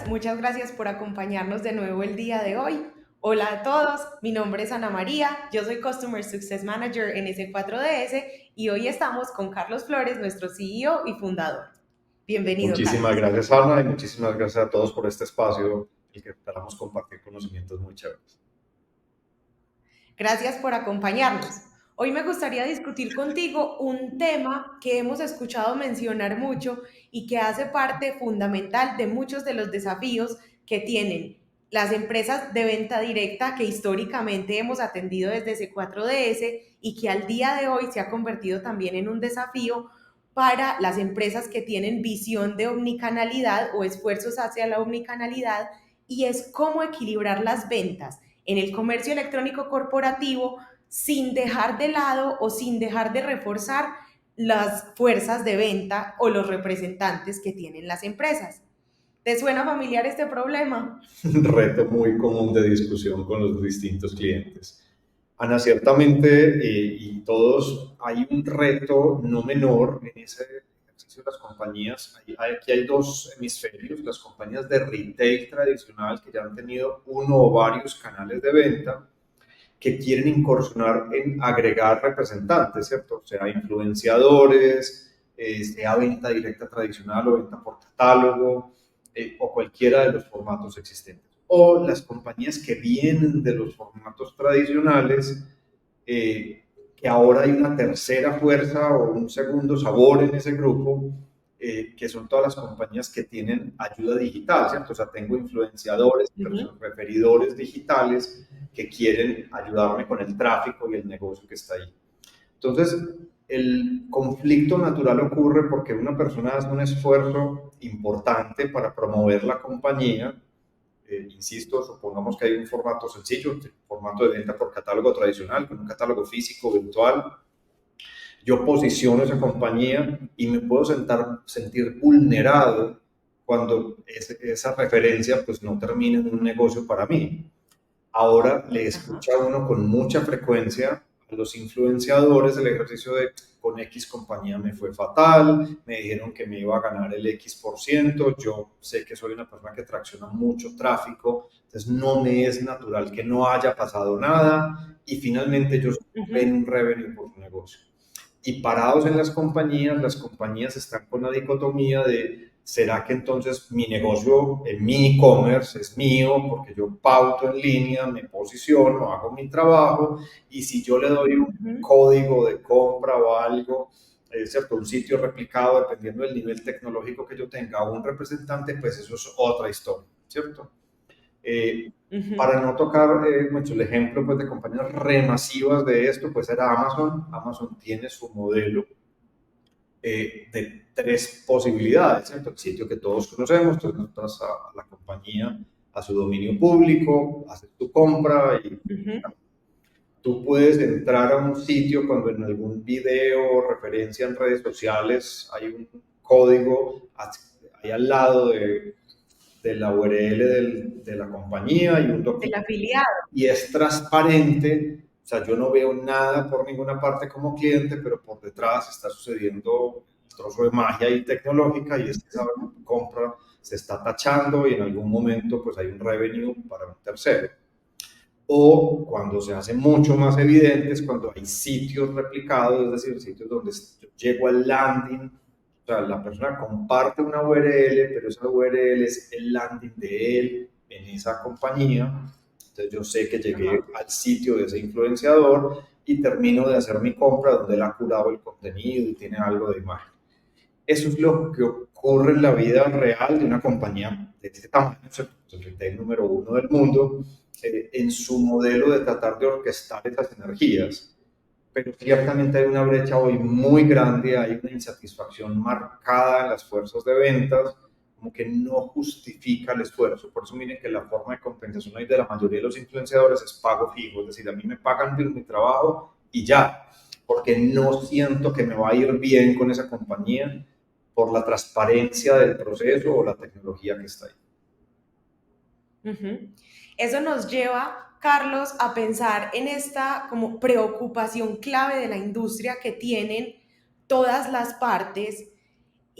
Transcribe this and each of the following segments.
días, muchas gracias por acompañarnos de nuevo el día de hoy. Hola a todos, mi nombre es Ana María, yo soy Customer Success Manager en S4DS y hoy estamos con Carlos Flores, nuestro CEO y fundador. Bienvenido, Muchísimas Carlos. gracias, Ana, y muchísimas gracias a todos por este espacio en el que esperamos compartir conocimientos muy chéveres. Gracias por acompañarnos. Hoy me gustaría discutir contigo un tema que hemos escuchado mencionar mucho y que hace parte fundamental de muchos de los desafíos que tienen las empresas de venta directa que históricamente hemos atendido desde C4DS y que al día de hoy se ha convertido también en un desafío para las empresas que tienen visión de omnicanalidad o esfuerzos hacia la omnicanalidad, y es cómo equilibrar las ventas en el comercio electrónico corporativo sin dejar de lado o sin dejar de reforzar las fuerzas de venta o los representantes que tienen las empresas. ¿Te suena familiar este problema? Un reto muy común de discusión con los distintos clientes. Ana, ciertamente, y todos, hay un reto no menor en ese ejercicio de las compañías. Aquí hay dos hemisferios, las compañías de retail tradicional que ya han tenido uno o varios canales de venta que quieren incursionar en agregar representantes, ¿cierto? Sea influenciadores, sea venta directa tradicional o venta por catálogo, o cualquiera de los formatos existentes. O las compañías que vienen de los formatos tradicionales, que ahora hay una tercera fuerza o un segundo sabor en ese grupo, que son todas las compañías que tienen ayuda digital, ¿cierto? O sea, tengo influenciadores, referidores digitales que quieren ayudarme con el tráfico y el negocio que está ahí. Entonces, el conflicto natural ocurre porque una persona hace un esfuerzo importante para promover la compañía. Insisto, supongamos que hay un formato sencillo, un formato de venta por catálogo tradicional, con un catálogo físico, virtual. Yo posiciono esa compañía y me puedo sentir vulnerado cuando esa referencia pues no termina en un negocio para mí. Ahora le escucha a uno con mucha frecuencia a los influenciadores del ejercicio de con X compañía me fue fatal, me dijeron que me iba a ganar el X%, yo sé que soy una persona que tracciona mucho tráfico, entonces no me es natural que no haya pasado nada y finalmente ellos ven un revenue por su negocio. Y parados en las compañías están con la dicotomía de, ¿será que entonces mi negocio, mi e-commerce es mío porque yo pauto en línea, me posiciono, hago mi trabajo y si yo le doy un código de compra o algo, ¿cierto? Un sitio replicado dependiendo del nivel tecnológico que yo tenga a un representante, pues eso es otra historia, ¿cierto? Para no tocar mucho el ejemplo pues, de compañías remasivas de esto, pues era Amazon. Amazon tiene su modelo de tres posibilidades, ¿cierto? El sitio que todos conocemos, tú entras a la compañía, a su dominio público, haces tu compra y tú puedes entrar a un sitio cuando en algún video, referencia en redes sociales, hay un código ahí al lado de la URL de la compañía y un El documento afiliado. y es transparente, o sea, yo no veo nada por ninguna parte como cliente, pero por detrás está sucediendo un trozo de magia y tecnológica y es que esa compra se está tachando y en algún momento pues hay un revenue para un tercero. O cuando se hace mucho más evidente es cuando hay sitios replicados, es decir, sitios donde yo llego al landing, o sea, la persona comparte una URL, pero esa URL es el landing de él en esa compañía. Entonces yo sé que llegué al sitio de ese influenciador y termino de hacer mi compra donde él ha curado el contenido y tiene algo de imagen. Eso es lo que ocurre en la vida real de una compañía de este tamaño, el retail número uno del mundo, en su modelo de tratar de orquestar esas energías. Pero ciertamente hay una brecha hoy muy grande, hay una insatisfacción marcada en las fuerzas de ventas, como que no justifica el esfuerzo. Por eso miren que la forma de compensación hoy de la mayoría de los influenciadores es pago fijo, es decir, a mí me pagan por mi trabajo y ya, porque no siento que me va a ir bien con esa compañía por la transparencia del proceso o la tecnología que está ahí. Eso nos lleva, Carlos, a pensar en esta como preocupación clave de la industria que tienen todas las partes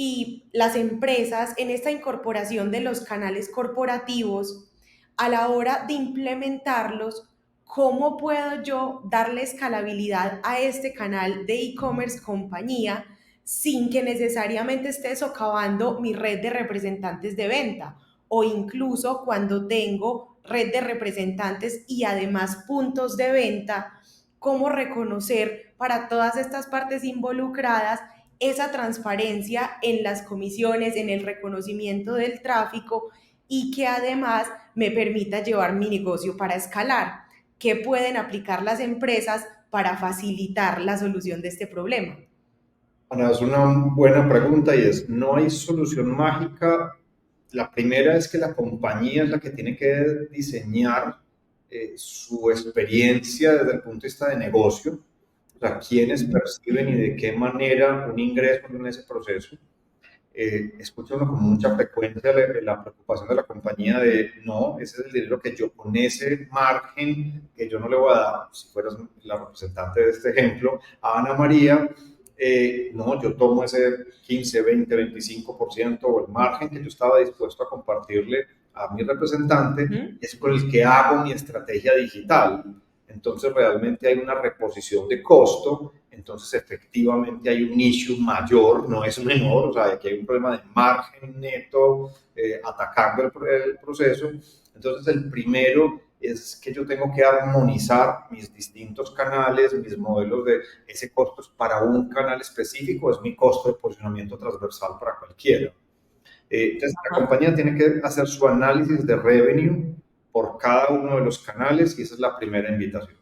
y las empresas en esta incorporación de los canales corporativos, a la hora de implementarlos, ¿cómo puedo yo darle escalabilidad a este canal de e-commerce compañía sin que necesariamente esté socavando mi red de representantes de venta? O incluso cuando tengo red de representantes y además puntos de venta, cómo reconocer para todas estas partes involucradas esa transparencia en las comisiones, en el reconocimiento del tráfico y que además me permita llevar mi negocio para escalar. ¿Qué pueden aplicar las empresas para facilitar la solución de este problema? Ana, es una buena pregunta y es, no hay solución mágica. La primera es que la compañía es la que tiene que diseñar su experiencia desde el punto de vista de negocio, o sea, quiénes perciben y de qué manera un ingreso en ese proceso. Escucho uno con mucha frecuencia la preocupación de la compañía de, no, ese es el dinero que yo con ese margen que yo no le voy a dar, si fueras la representante de este ejemplo, a Ana María, no, yo tomo ese 15, 20, 25% o el margen que yo estaba dispuesto a compartirle a mi representante, es con el que hago mi estrategia digital. Entonces realmente hay una reposición de costo, entonces efectivamente hay un issue mayor, no es menor, o sea, aquí hay un problema de margen neto atacando el proceso. Entonces el primero es que yo tengo que armonizar mis distintos canales, mis modelos de ese costo es para un canal específico, es mi costo de posicionamiento transversal para cualquiera. Entonces, la compañía tiene que hacer su análisis de revenue por cada uno de los canales y esa es la primera invitación.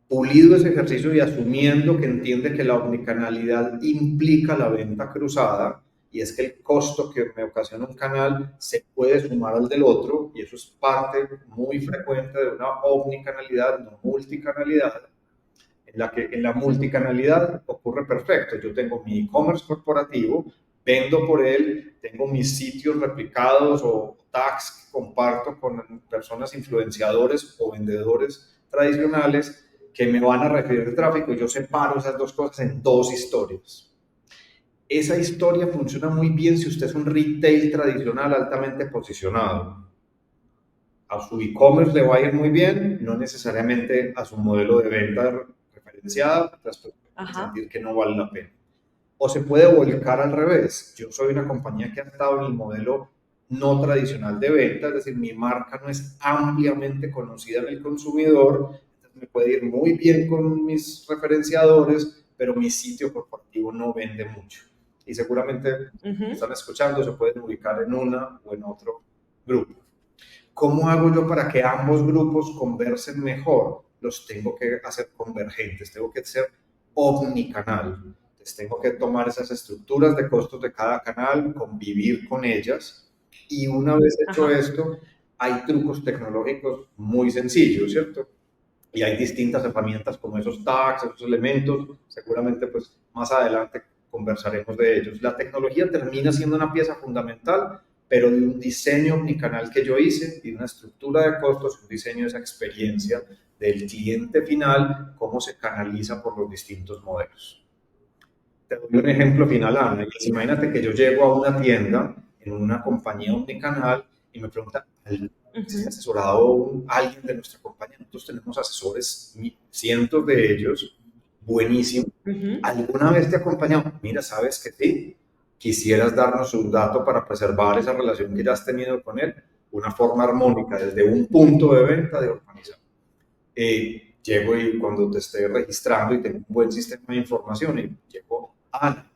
Pulido ese ejercicio y asumiendo que entiende que la omnicanalidad implica la venta cruzada y es que el costo que me ocasiona un canal se puede sumar al del otro y eso es parte muy frecuente de una omnicanalidad, no multicanalidad, en la que en la multicanalidad ocurre perfecto. Yo tengo mi e-commerce corporativo, vendo por él, tengo mis sitios replicados o tags que comparto con personas influenciadores o vendedores tradicionales que me van a referir el tráfico y yo separo esas dos cosas en dos historias. Esa historia funciona muy bien si usted es un retail tradicional altamente posicionado. A su e-commerce le va a ir muy bien, no necesariamente a su modelo de venta referenciada, pues sentir que no vale la pena. O se puede volcar al revés. Yo soy una compañía que ha estado en el modelo no tradicional de venta, es decir, mi marca no es ampliamente conocida en el consumidor, me puede ir muy bien con mis referenciadores, pero mi sitio corporativo no vende mucho. Y seguramente están escuchando, se pueden ubicar en una o en otro grupo. ¿Cómo hago yo para que ambos grupos conversen mejor? Los tengo que hacer convergentes, tengo que ser omnicanal. Entonces tengo que tomar esas estructuras de costos de cada canal, convivir con ellas y una vez hecho esto, hay trucos tecnológicos muy sencillos, ¿cierto? Y hay distintas herramientas como esos tags, esos elementos, seguramente pues más adelante conversaremos de ellos. La tecnología termina siendo una pieza fundamental, pero de un diseño omnicanal que yo hice y una estructura de costos, un diseño de esa experiencia del cliente final, cómo se canaliza por los distintos modelos. Te doy un ejemplo final, Ana. Imagínate que yo llego a una tienda en una compañía omnicanal y me preguntan, ¿se ha asesorado a alguien de nuestra compañía? Nosotros tenemos asesores, cientos de ellos, buenísimo. ¿Alguna vez te ha acompañado? Mira, ¿sabes que sí? ¿Quisieras darnos un dato para preservar esa relación que ya has tenido con él? Una forma armónica desde un punto de venta de organización. Llego y cuando te esté registrando y tengo un buen sistema de información y llego, Ana,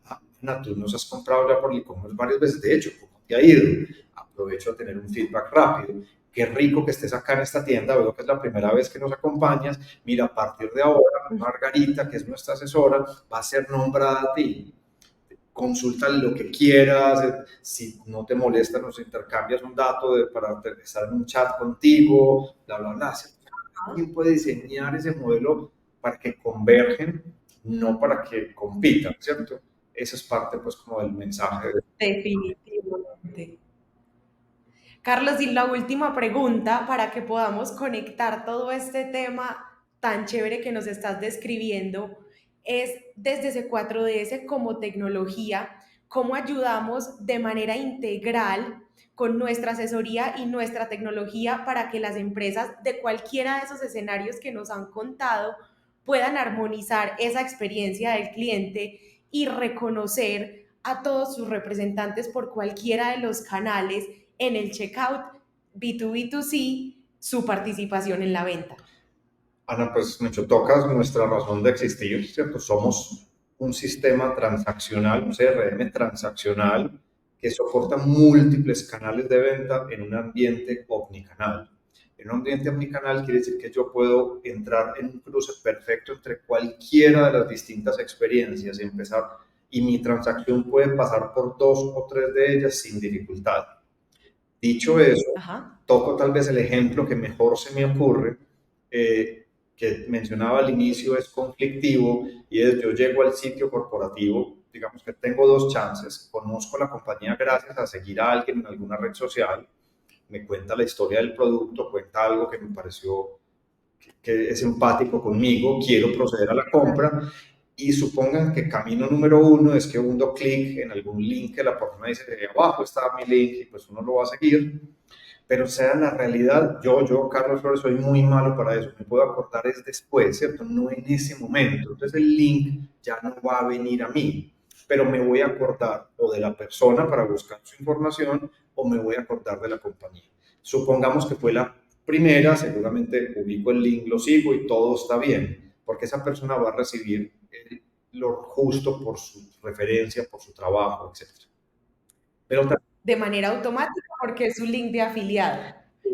tú nos has comprado ya por e-commerce varias veces, de hecho, ¿cómo te ha ido? Aprovecho a tener un feedback rápido. Qué rico que estés acá en esta tienda, veo que es la primera vez que nos acompañas. Mira, a partir de ahora, Margarita, que es nuestra asesora, va a ser nombrada a ti. Consulta lo que quieras, si no te molesta, nos intercambias un dato para estar en un chat contigo, bla, bla, bla. ¿Quién puede diseñar ese modelo para que convergen, no para que compitan, ¿cierto? Esa es parte, pues, como del mensaje. Definitivamente. Carlos, y la última pregunta para que podamos conectar todo este tema tan chévere que nos estás describiendo es desde ese 4DS como tecnología, cómo ayudamos de manera integral con nuestra asesoría y nuestra tecnología para que las empresas de cualquiera de esos escenarios que nos han contado puedan armonizar esa experiencia del cliente y reconocer a todos sus representantes por cualquiera de los canales en el checkout B2B2C su participación en la venta. Ana, pues mucho tocas nuestra razón de existir, ¿cierto? Somos un sistema transaccional, un CRM transaccional que soporta múltiples canales de venta en un ambiente omnicanal. En un ambiente omnicanal quiere decir que yo puedo entrar en un cruce perfecto entre cualquiera de las distintas experiencias y empezar, y mi transacción puede pasar por 2 o 3 de ellas sin dificultad. Dicho eso, Ajá. toco tal vez el ejemplo que mejor se me ocurre, que mencionaba al inicio, es conflictivo, y es: yo llego al sitio corporativo, digamos que tengo 2 chances: conozco la compañía gracias a seguir a alguien en alguna red social, me cuenta la historia del producto, cuenta algo que me pareció que es empático conmigo, quiero proceder a la compra, y supongan que camino número 1 es que hundo clic en algún link que la persona dice: abajo está mi link, y pues uno lo va a seguir. Pero sea la realidad, Carlos Flores, soy muy malo para eso, me puedo acordar es después, ¿cierto? No en ese momento. Entonces el link ya no va a venir a mí, pero me voy a acordar o de la persona para buscar su información, o me voy a acordar de la compañía. Supongamos que fue la primera, seguramente ubico el link, lo sigo y todo está bien, porque esa persona va a recibir lo justo por su referencia, por su trabajo, etc. Pero De manera automática porque es un link de afiliado.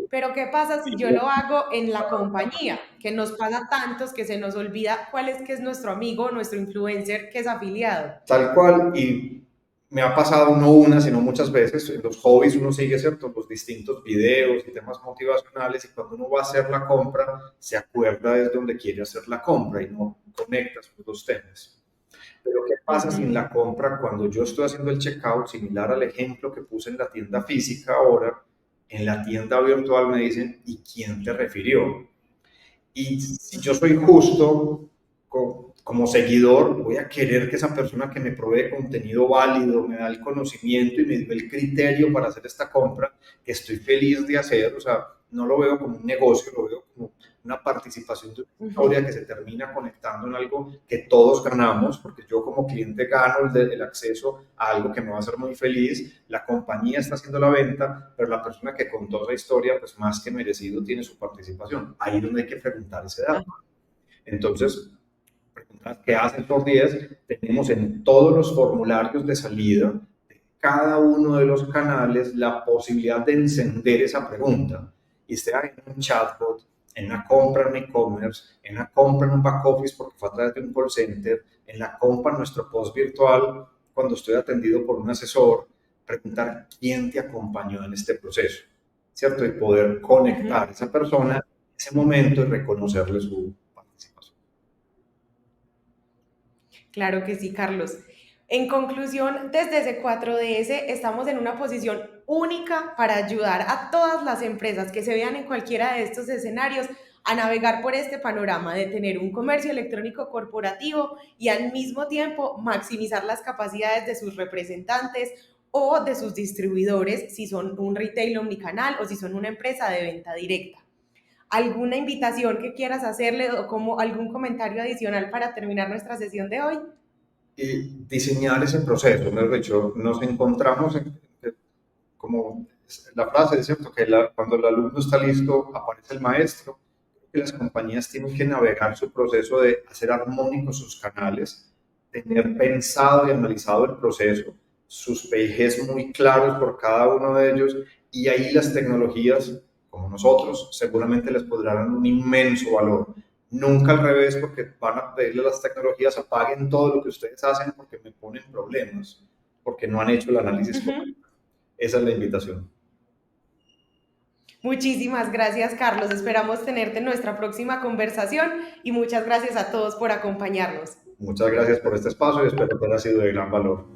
Pero ¿qué pasa si yo lo hago en la compañía, que nos paga tantos que se nos olvida cuál es que es nuestro amigo, nuestro influencer que es afiliado? tal cual, y me ha pasado no una, sino muchas veces. En los hobbies uno sigue, ¿cierto?, los distintos videos y temas motivacionales, y cuando uno va a hacer la compra, se acuerda desde donde quiere hacer la compra y no conecta sus dos temas. Pero ¿qué pasa si en la compra, cuando yo estoy haciendo el checkout, similar al ejemplo que puse en la tienda física ahora, en la tienda virtual me dicen: ¿y quién te refirió? Y si yo soy justo como seguidor, voy a querer que esa persona que me provee contenido válido, me da el conocimiento y me dio el criterio para hacer esta compra, que estoy feliz de hacer. O sea, no lo veo como un negocio, lo veo como una participación de una historia que se termina conectando en algo que todos ganamos, porque yo como cliente gano el acceso a algo que me va a hacer muy feliz, la compañía está haciendo la venta, pero la persona que contó esa historia, pues más que merecido tiene su participación. Ahí es donde hay que preguntar ese dato. Entonces, preguntar qué hacen por 10, tenemos en todos los formularios de salida de cada uno de los canales la posibilidad de encender esa pregunta, y sea en un chatbot, en una compra en un e-commerce, en una compra en un back office porque fue a través de un call center, en la compra en nuestro post virtual cuando estoy atendido por un asesor, preguntar quién te acompañó en este proceso, ¿cierto? Y poder conectar a esa persona en ese momento y reconocerle su participación. Claro que sí, Carlos. En conclusión, desde C4DS estamos en una posición única para ayudar a todas las empresas que se vean en cualquiera de estos escenarios a navegar por este panorama de tener un comercio electrónico corporativo y al mismo tiempo maximizar las capacidades de sus representantes o de sus distribuidores si son un retail omnicanal o si son una empresa de venta directa. ¿Alguna invitación que quieras hacerle o como algún comentario adicional para terminar nuestra sesión de hoy? Y diseñar ese proceso, ¿no? De hecho, nos encontramos como la frase, es cierto, que cuando el alumno está listo, aparece el maestro. Que las compañías tienen que navegar su proceso de hacer armónicos sus canales, tener pensado y analizado el proceso, sus PIGs muy claros por cada uno de ellos, y ahí las tecnologías, como nosotros, seguramente les podrán un inmenso valor. Nunca al revés, porque van a pedirle a las tecnologías: apaguen todo lo que ustedes hacen porque me ponen problemas, porque no han hecho el análisis correcto. Esa es la invitación. Muchísimas gracias, Carlos. Esperamos tenerte en nuestra próxima conversación y muchas gracias a todos por acompañarnos. Muchas gracias por este espacio y espero que haya sido de gran valor.